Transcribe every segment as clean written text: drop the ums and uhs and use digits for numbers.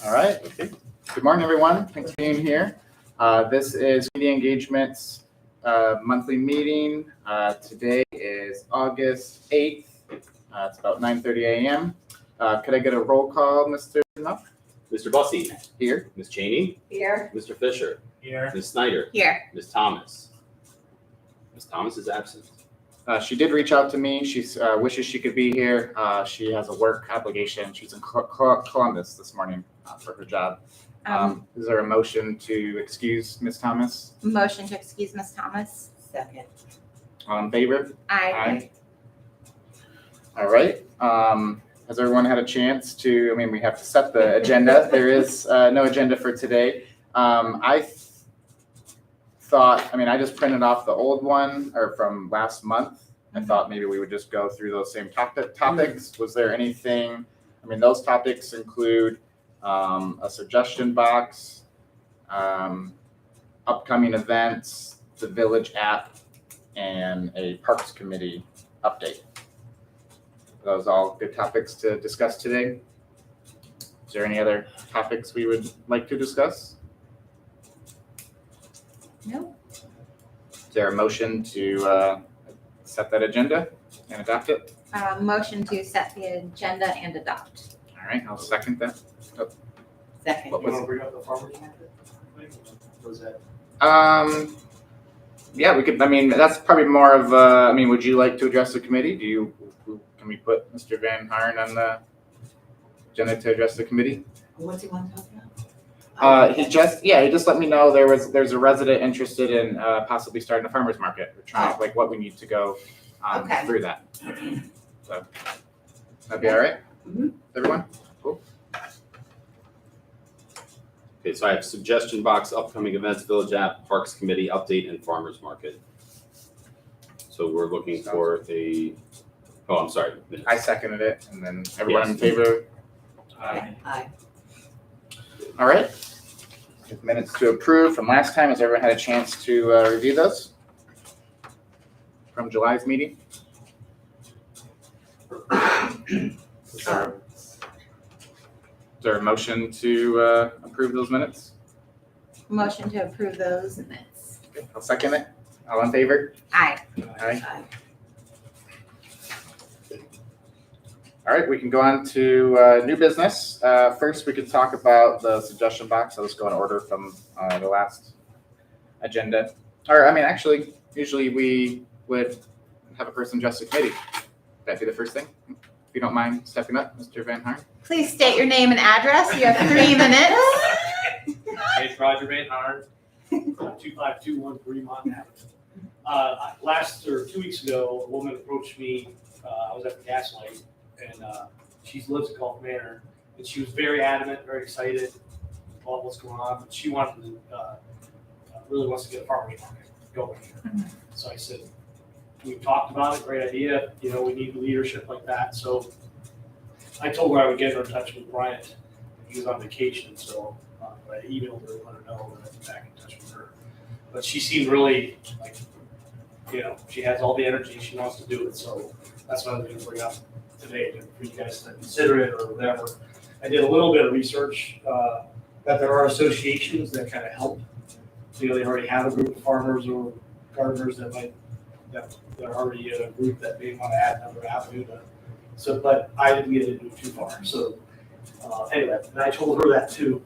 All right. Okay. Good morning, everyone. Thanks for being here. This is Media Engagement's monthly meeting. Today is August 8th. It's about 9:30 a.m. Could I get a roll call, Mr. Nuff? Mr. Bussey. Here. Ms. Cheney. Here. Mr. Fisher. Here. Ms. Snyder. Here. Ms. Thomas. Ms. Thomas is absent. She did reach out to me. She wishes she could be here. She has a work obligation. She's in Columbus this morning for her job. Is there a motion to excuse Ms. Thomas? Motion to excuse Ms. Thomas. Second. All in favor? Aye. All right. Has everyone had a chance to, we have to set the agenda. There is no agenda for today. I just printed off the old one or from last month. I thought maybe we would just go through those same topics. Was there anything, those topics include a suggestion box, upcoming events, the village app, and a parks committee update. Are those all good topics to discuss today? Is there any other topics we would like to discuss? No. Is there a motion to set that agenda and adopt it? Motion to set the agenda and adopt. All right, I'll second that. Second. What You was want to bring up the farmer's market? Was that? Yeah, we could, that's probably more of, would you like to address the committee? Can we put Mr. Van Harn on the agenda to address the committee? What's he want to talk about? He just let me know there's a resident interested in possibly starting a farmer's market. We're trying what we need to go Okay. through that. So that'd be all right? Mhm. Everyone? Cool. Okay, so I have suggestion box, upcoming events, village app, parks committee update, and farmers market. So we're looking for I'm sorry. I seconded it, and then everyone in Yes. favor? Aye. All right. Minutes to approve from last time. Has everyone had a chance to review those from July's meeting? Is there a motion to approve those minutes? Motion to approve those minutes. Okay, I'll second it. All in favor? Aye. Aye. Aye. All right, we can go on to new business. First, we could talk about the suggestion box. I'll just go in order from the last agenda. Or, actually, usually we would have a person address the committee. That'd be the first thing. If you don't mind stepping up, Mr. Van Harn. Please state your name and address. You have 3 minutes. Hey, it's Roger Van Harn, 25213 Fremont Avenue. 2 weeks ago, a woman approached me. I was at the gas light, and she lives in Gulf Manor, and she was very adamant, very excited about what's going on. But she wanted to, really wants to get a farmer's market going here. So I said, we talked about it, great idea. We need leadership like that. So I told her I would get her in touch with Bryant. He was on vacation, so I emailed her to let her know that I'd be back in touch with her. But she seemed really she has all the energy, she wants to do it. So that's what I was going to bring up today for you guys to consider it or whatever. I did a little bit of research that there are associations that kind of help. They already have a group of farmers or gardeners that are already in a group that may want to add another avenue to. So, but I didn't get into it too far. So anyway, and I told her that too.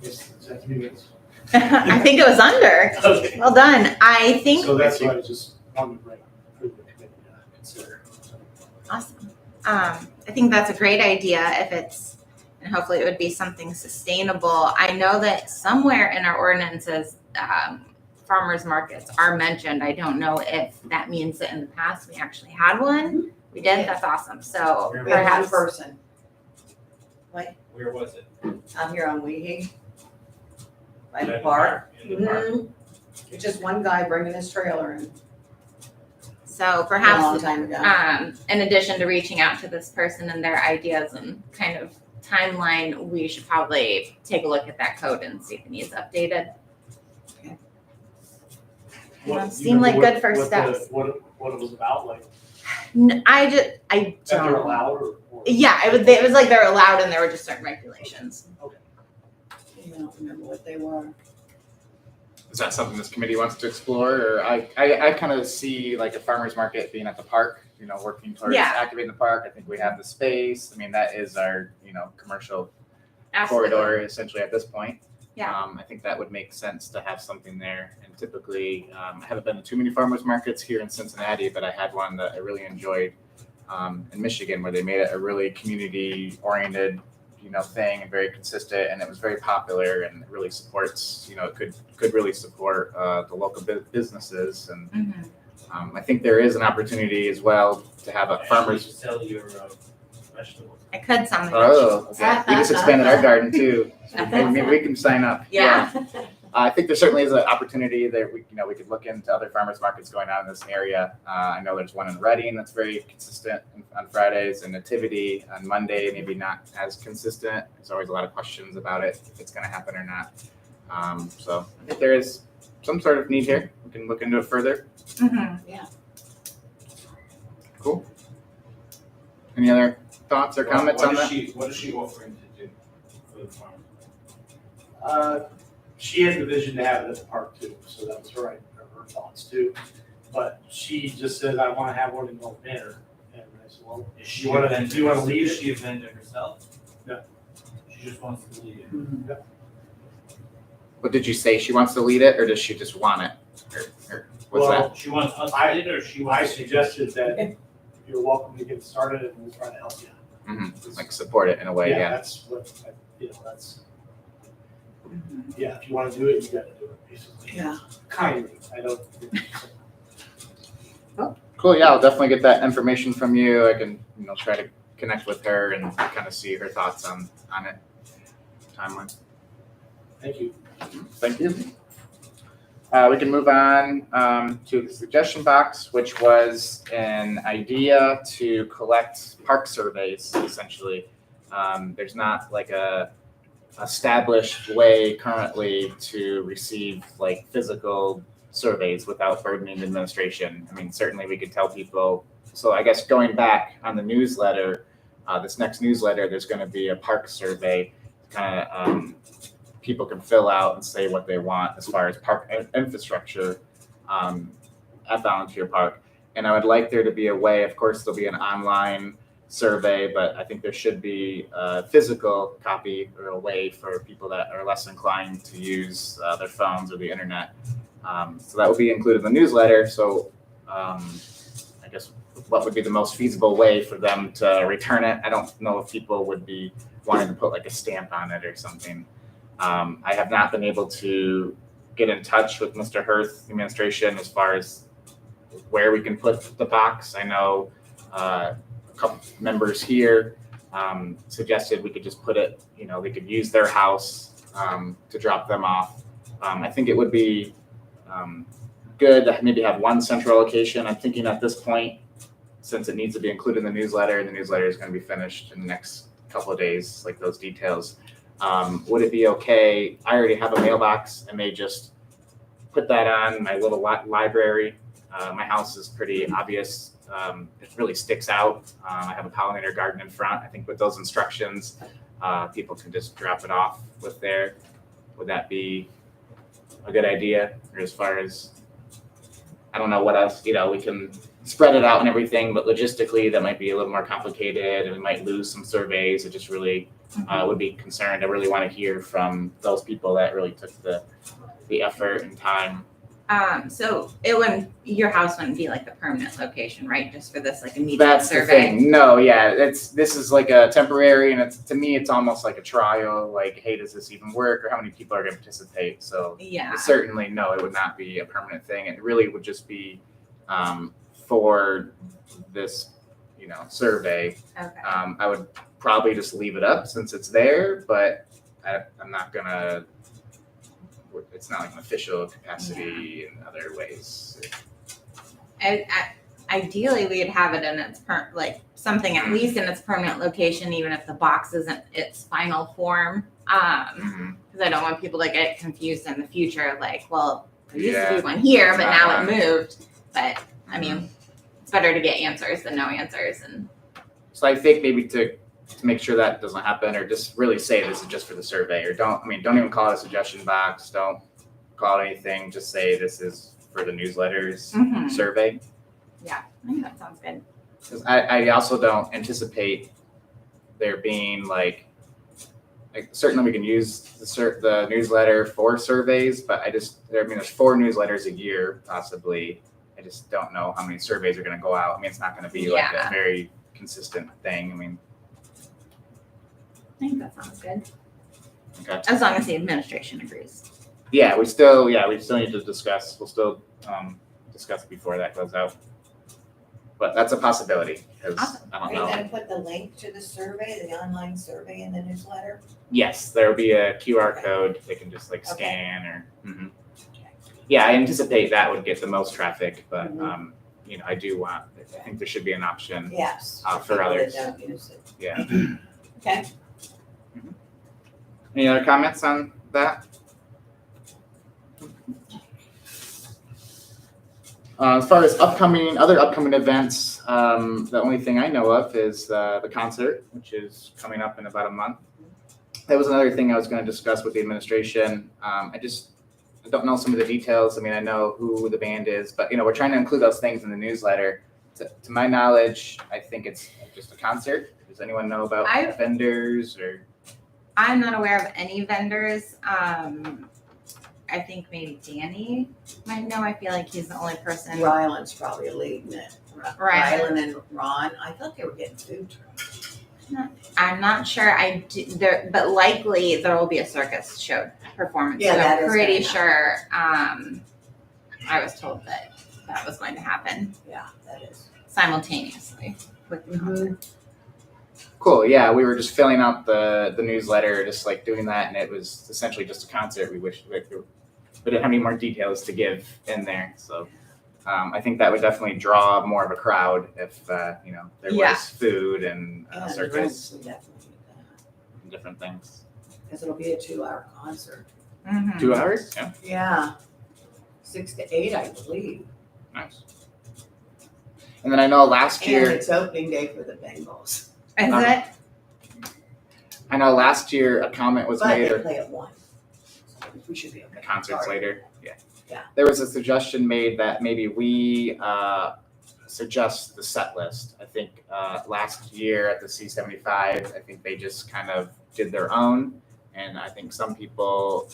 Is that 3 minutes? I think it was under. Okay. Well done. I think. So that's why I just wanted to bring up for the committee to consider. Awesome. I think that's a great idea and hopefully it would be something sustainable. I know that somewhere in our ordinances, farmers markets are mentioned. I don't know if that means that in the past we actually had one. We did. That's awesome. So We We have one perhaps. person. Where was it? I'm here on Weehee. By the park. In the park. Mhm. It's just one guy bringing his trailer in So a long perhaps, time ago. in addition to reaching out to this person and their ideas and kind of timeline, we should probably take a look at that code and see if it needs updated. What- Seem like remember good first what steps. What it was about, like I That they're don't. allowed or? Yeah, it was like they're allowed and there were just certain regulations. You don't remember what they were. Is that something this committee wants to explore? Or I kind of see like a farmer's market being at the park, working towards Yeah. activating the park. I think we have the space. I mean, that is our, commercial Absolutely. corridor essentially at this point. Yeah. I think that would make sense to have something there. And typically, I haven't been to too many farmers markets here in Cincinnati, but I had one that I really enjoyed in Michigan where they made it a really community oriented, thing and very consistent, and it was very popular and it really supports, it could really support the local businesses. And Mhm. I think there is an opportunity as well to have a farmer's. Sell your vegetables. I could some. Oh, okay. We just expanded our garden too. Maybe we can sign up. Yeah. I think there certainly is an opportunity that we could look into other farmers markets going on in this area. I know there's one in Reading that's very consistent on Fridays, and Nativity on Monday, maybe not as consistent. There's always a lot of questions about it, if it's going to happen or not. So I think there is some sort of need here. We can look into it further. Mhm. Cool. Any other thoughts or comments on that? What is she offering to do for the farm? She had the vision to have it at the park too, so that was her thoughts too. But she just said, I wanna have one in North Manor, and I said, well, Is do she you wanna, a vendor? do you wanna leave? Is she a vendor herself? No. She just wants to leave it. What did you say? She wants to lead it, or does she just want it? Or what's that? Well, She wants us to lead it, or she I wants to? suggested that you're welcome to get started and we'll try to help you. Like support it in a way, yeah. That's what, that's, if you wanna do it, you gotta do it, basically. Yeah. Kindly, I don't. Cool, yeah, I'll definitely get that information from you. I can, try to connect with her and kind of see her thoughts on it. Timeline. Thank you. Thank you. We can move on to the suggestion box, which was an idea to collect park surveys, essentially. There's not like a established way currently to receive like physical surveys without burdening the administration. I mean, certainly we could tell people. So I guess going back on the newsletter, this next newsletter, there's going to be a park survey, kind of people can fill out and say what they want as far as park infrastructure at Volunteer Park. And I would like there to be a way, of course, there'll be an online survey, but I think there should be a physical copy or a way for people that are less inclined to use their phones or the internet. So that will be included in the newsletter. So I guess what would be the most feasible way for them to return it? I don't know if people would be wanting to put like a stamp on it or something. I have not been able to get in touch with Mr. Hurth administration as far as where we can put the box. I know a couple members here suggested we could just put it, they could use their house to drop them off. I think it would be good to maybe have one central location. I'm thinking at this point, since it needs to be included in the newsletter, and the newsletter is going to be finished in the next couple of days, like those details. Would it be okay? I already have a mailbox. I may just put that on my little library. My house is pretty obvious. It really sticks out. I have a pollinator garden in front. I think with those instructions, people can just drop it off with there. Would that be a good idea? Or as far as, I don't know what else, we can spread it out and everything, but logistically that might be a little more complicated and we might lose some surveys. It just really would be concerned. I really want to hear from those people that really took the effort and time. So your house wouldn't be like the permanent location, right? Just for this like immediate That's survey. the thing. No, yeah, this is like a temporary, and to me it's almost like a trial. Like, hey, does this even work, or how many people are going to participate? So Yeah. certainly, no, it would not be a permanent thing. It really would just be for this, survey. Okay. I would probably just leave it up since it's there, but I'm not gonna. It's not like an official capacity in other ways. Ideally, we'd have it in its something at least in its permanent location, even if the box isn't its final form. Because I don't want people to get confused in the future. Like, well, there used to be one here, but now it moved. But I mean, it's better to get answers than no answers. And So I think maybe to make sure that doesn't happen, or just really say this is just for the survey, or don't even call it a suggestion box, don't call it anything, just say this is for the newsletters Mhm. survey. I think that sounds good. 'Cause I also don't anticipate there being like certainly we can use the newsletter for surveys, but there's 4 newsletters a year possibly. I just don't know how many surveys are gonna go out. I mean, it's not gonna be like Yeah. a very consistent thing. I mean, I think that sounds good. okay. As long as the administration agrees. Yeah, we still need to discuss. We'll still discuss before that goes out. But that's a possibility, because Awesome. I Are don't you know. gonna put the link to the survey, the online survey in the newsletter? Yes, there'll be a QR code they can just like Okay. scan or. Yeah, I anticipate that would get the most traffic, but Mhm. I think there should be an option. Yes. For people that others. don't use it. Yeah. Okay. Any other comments on that? As far as other upcoming events, the only thing I know of is the concert, which is coming up in about a month. That was another thing I was going to discuss with the administration. I don't know some of the details. I mean, I know who the band is, but we're trying to include those things in the newsletter. To my knowledge, I think it's just a concert. Does anyone know about vendors or? I'm not aware of any vendors. I think maybe Danny might know. I feel like he's the only person. Ryland's probably leading it. Ryland. Ryland and Ron, I thought they were getting food trucks. I'm not sure. But likely there will be a circus show performance. Yeah, so that I'm is pretty gonna sure. I was told that was going to happen Yeah, that is. simultaneously with the concert. Cool. Yeah, we were just filling out the newsletter, just like doing that, and it was essentially just a concert. We didn't have any more details to give in there, so I think that would definitely draw more of a crowd if there Yeah. was food and And circus drinks, we definitely need that. and different things. Because it'll be a 2-hour concert. Mhm. 2 hours? Yeah, Yeah. 6 to 8, I believe. nice. And then I know last And year, it's opening day for the Bengals. Is Uh-huh. it? a comment was But made, they or play at 1. So we should be okay. concerts Sorry. later. Yeah. Yeah. There was a suggestion made that maybe we suggest the set list. I think last year at the C75, I think they just kind of did their own, and I think some people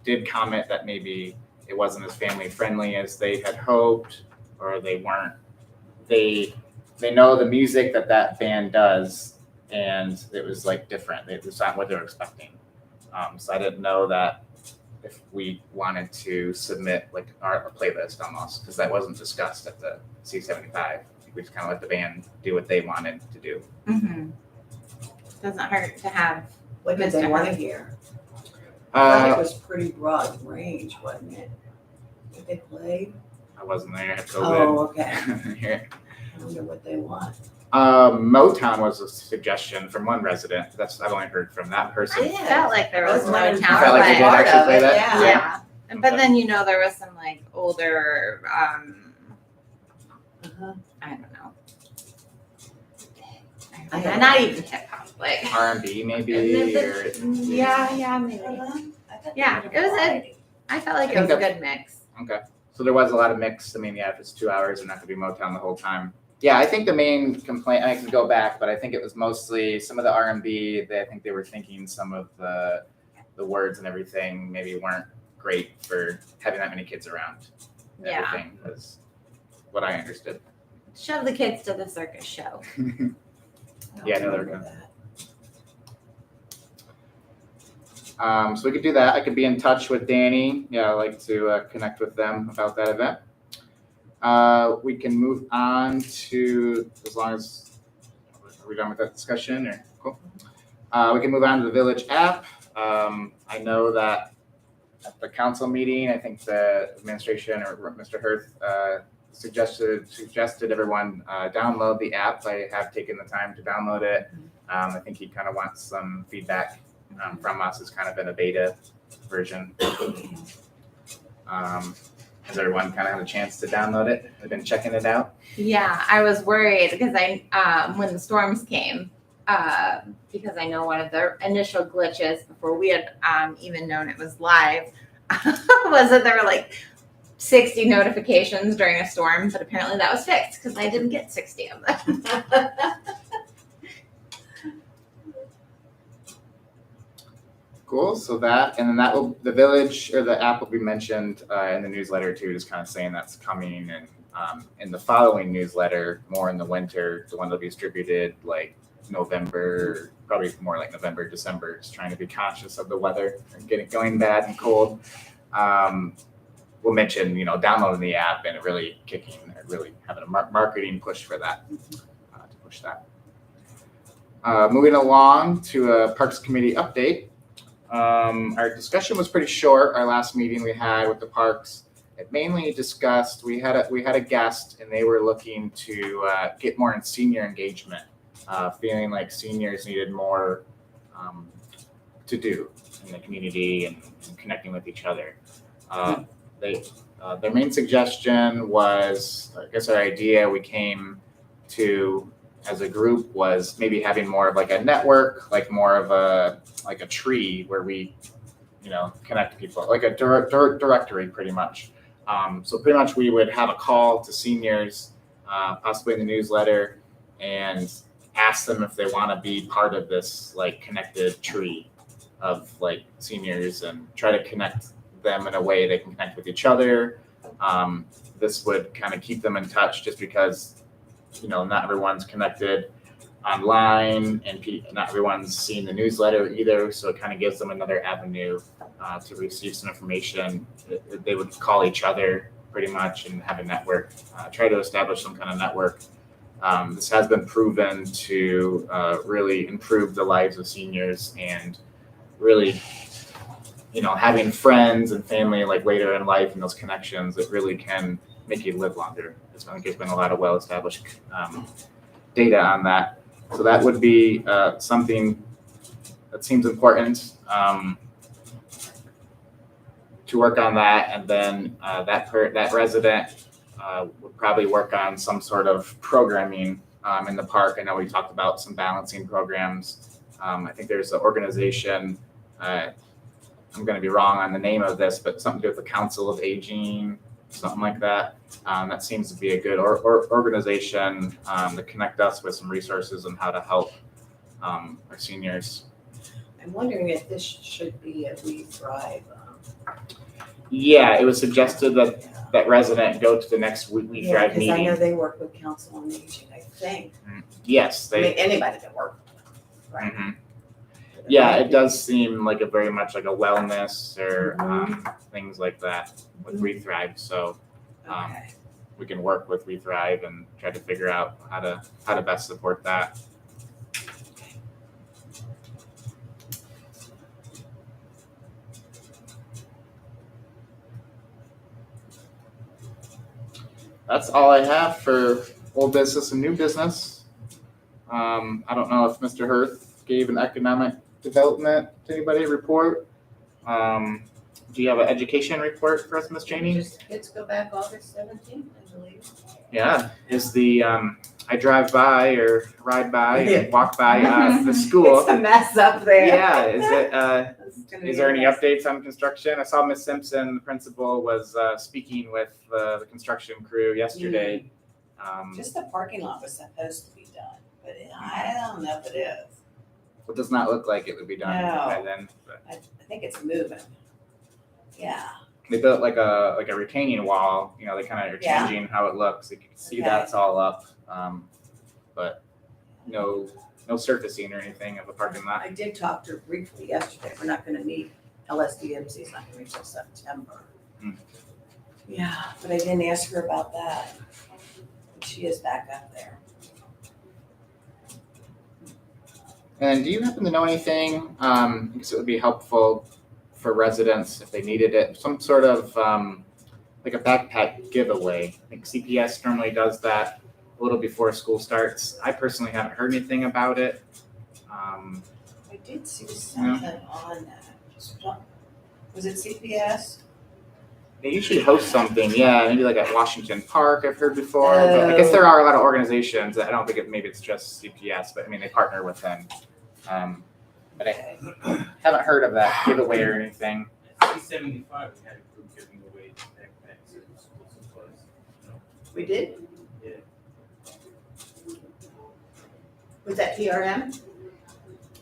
did comment that maybe it wasn't as family friendly as they had hoped, or they weren't. They know the music that band does, and it was like different. It's not what they were expecting. So I didn't know that if we wanted to submit like our playlist almost, because that wasn't discussed at the C75. We just kind of let the band do what they wanted to do. Mm-hmm. Doesn't hurt to have. What did Mr. they want to Hunt. hear? I thought it Uh, was pretty broad range, wasn't it? What they played? I wasn't there. I had Oh, COVID. okay. Here. I wonder what they want. Motown was a suggestion from one resident. I've only heard from that person. I felt like there was That's no one town, You felt like they did but actually play that? Yeah. yeah. But then there was some like older. Uh-huh. I don't know. I don't Not know. even hip hop, like. R&B maybe, or Yeah, maybe. Uh-huh. I thought they Yeah, had it was a- variety. I felt like I it was think a good mix. okay. So there was a lot of mix. I mean, yeah, if it's 2 hours, they're not gonna be Motown the whole time. Yeah, I think the main complaint, I can go back, but I think it was mostly some of the R&B. I think they were thinking some of the words and everything maybe weren't great for having that many kids around. Yeah. Everything was what I understood. Shove the kids to the circus show. I don't Yeah, no, they're remember good. that. So we could do that. I could be in touch with Danny. Yeah, I'd like to connect with them about that event. We can move on to, as long as, are we done with that discussion or cool? We can move on to the Village app. I know that at the council meeting, I think the administration or Mr. Hirth suggested everyone download the app. I have taken the time to download it. I think he kind of wants some feedback from us. It's kind of in a beta version. Has everyone kind of had a chance to download it? Have been checking it out? Yeah, I was worried because when the storms came, because I know one of the initial glitches before we had even known it was live was that there were like 60 notifications during a storm, but apparently that was fixed because I didn't get 60 of them. Cool. So that, and then that will, the village or the app will be mentioned in the newsletter too, just kind of saying that's coming. And in the following newsletter, more in the winter, the one that'll be distributed like November, probably more like November, December, just trying to be conscious of the weather and going bad and cold. We'll mention, downloading the app and really having a marketing push for that, to push that. Moving along to a Parks Committee update. Our discussion was pretty short. Our last meeting we had with the parks, it mainly discussed, we had a guest and they were looking to get more in senior engagement, feeling like seniors needed more to do in the community and connecting with each other. Their main suggestion was, I guess our idea we came to as a group was maybe having more of like a network, like more of a tree where we, connect people, like a directory pretty much. So pretty much we would have a call to seniors, possibly in the newsletter, and ask them if they want to be part of this like connected tree of like seniors and try to connect them in a way they can connect with each other. This would kind of keep them in touch just because, not everyone's connected online and not everyone's seen the newsletter either. So it kind of gives them another avenue to receive some information. They would call each other pretty much and have a network, try to establish some kind of network. This has been proven to really improve the lives of seniors and really, having friends and family like later in life and those connections, it really can make you live longer. I think there's been a lot of well-established data on that. So that would be something that seems important to work on that. And then that resident would probably work on some sort of programming in the park. I know we talked about some balancing programs. I think there's an organization, I'm going to be wrong on the name of this, but something to do with the Council of Aging, something like that. That seems to be a good organization to connect us with some resources on how to help our seniors. I'm wondering if this should be a We Thrive. Yeah, it was suggested that resident go to the next We Thrive Because I know meeting. they work with Council on Aging, I think. Yes, I mean, anybody that works, right? Mhm. Yeah, it does seem like a very much like a wellness or things like that with We Thrive. So Okay. we can work with We Thrive and try to figure out how to best support that. That's all I have for old business and new business. I don't know if Mr. Hirth gave an economic development to anybody report. Do you have an education report for us, Ms. Cheney? Just kids go back August 17th, I believe. Yeah, is the I drive by or ride by Yeah. and walk by the school. It's a mess up there. Yeah, is it? It's gonna be Is there a any mess. updates on construction? I saw Miss Simpson, the principal, was speaking with the construction crew yesterday. Just the parking lot was supposed to be done, but I don't know if it is. It does not look like it would be done by No. then. But I think it's moving. Yeah. they built like a retaining wall. They kind of are Yeah. changing how it looks. You can see Okay. that's all up, but no surfacing or anything of the parking lot. I did talk to her briefly yesterday. We're not gonna meet, LSDMC is not gonna meet till September. Hmm. Yeah, but I didn't ask her about that. She is back up there. And do you happen to know anything? Because it would be helpful for residents if they needed it. Some sort of like a backpack giveaway. I think CPS normally does that a little before school starts. I personally haven't heard anything about it. I did see something on that. Was it CPS? They usually host something, yeah, maybe like at Washington Park, I've heard before. But I guess there are a lot of organizations. I don't think maybe it's just CPS, but I mean they partner with them. But I haven't heard of that giveaway or anything. At C-75, we had a group giving away backpacks and school supplies. We did? Yeah. Was that PRM?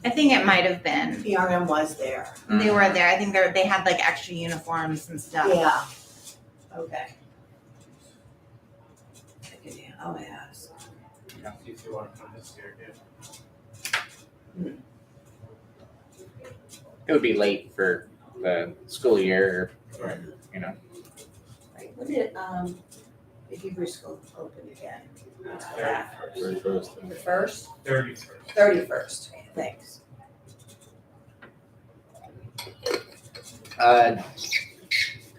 I think it might have been. PRM was there. They were there. I think they had like extra uniforms and stuff. Yeah. Okay. Oh, yes. If you want to come this year, yeah. It would be late for the school year, Right. you know. Right, when did, the Hebrew school open again? Very first. The first? 31st. 31st, thanks.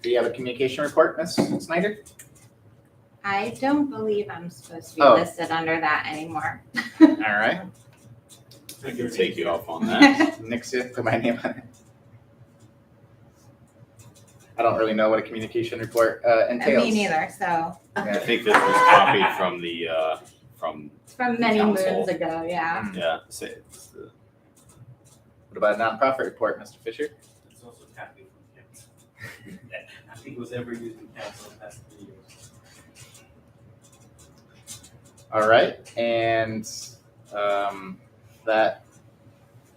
Do you have a communication report, Ms. Snyder? I don't believe I'm supposed to be Oh. listed under that anymore. All right. I can take you off on that. Nixia, put my name on it. I don't really know what a communication report entails. Me neither. So I think this was copied from the, from, it's from many Council. moons ago. Yeah. yeah, say it's the What about a nonprofit report, Mr. Fisher? It's also copied from council. I think it was ever used in council in the past 3 years. All right, and that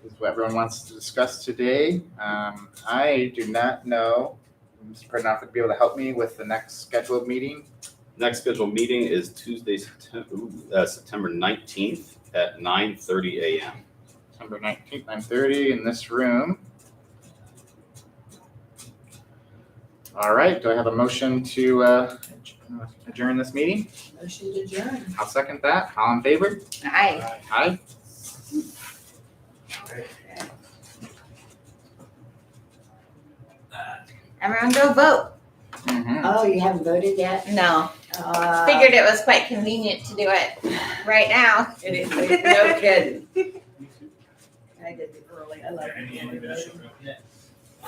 is what everyone wants to discuss today. I do not know, Mr. Prednoff would be able to help me with the next scheduled meeting. next scheduled meeting is Tuesday, September 19th at 9:30 a.m. September 19th, 9:30 in this room. All right, do I have a motion to adjourn this meeting? Motion to adjourn. I'll second that. All in favor? Aye. Aye. Everyone go vote. Mhm. Oh, you haven't voted yet? No. Uh, Figured it was quite convenient to do it right now. It is, no kidding. I did it early, I love Any it. individual? Yeah.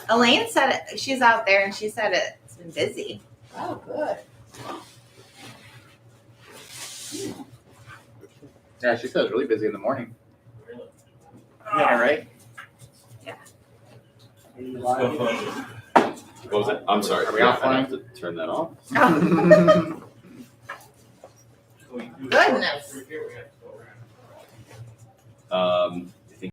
Elaine said it, she's out there and she said it's been busy. Oh, good. Yeah, she said it was really busy in the morning. Really? Yeah, right? What was it? I'm sorry. Are we Yeah, I offline? have to turn that off. Oh, So we do- Goodness. We're here, we have to go around.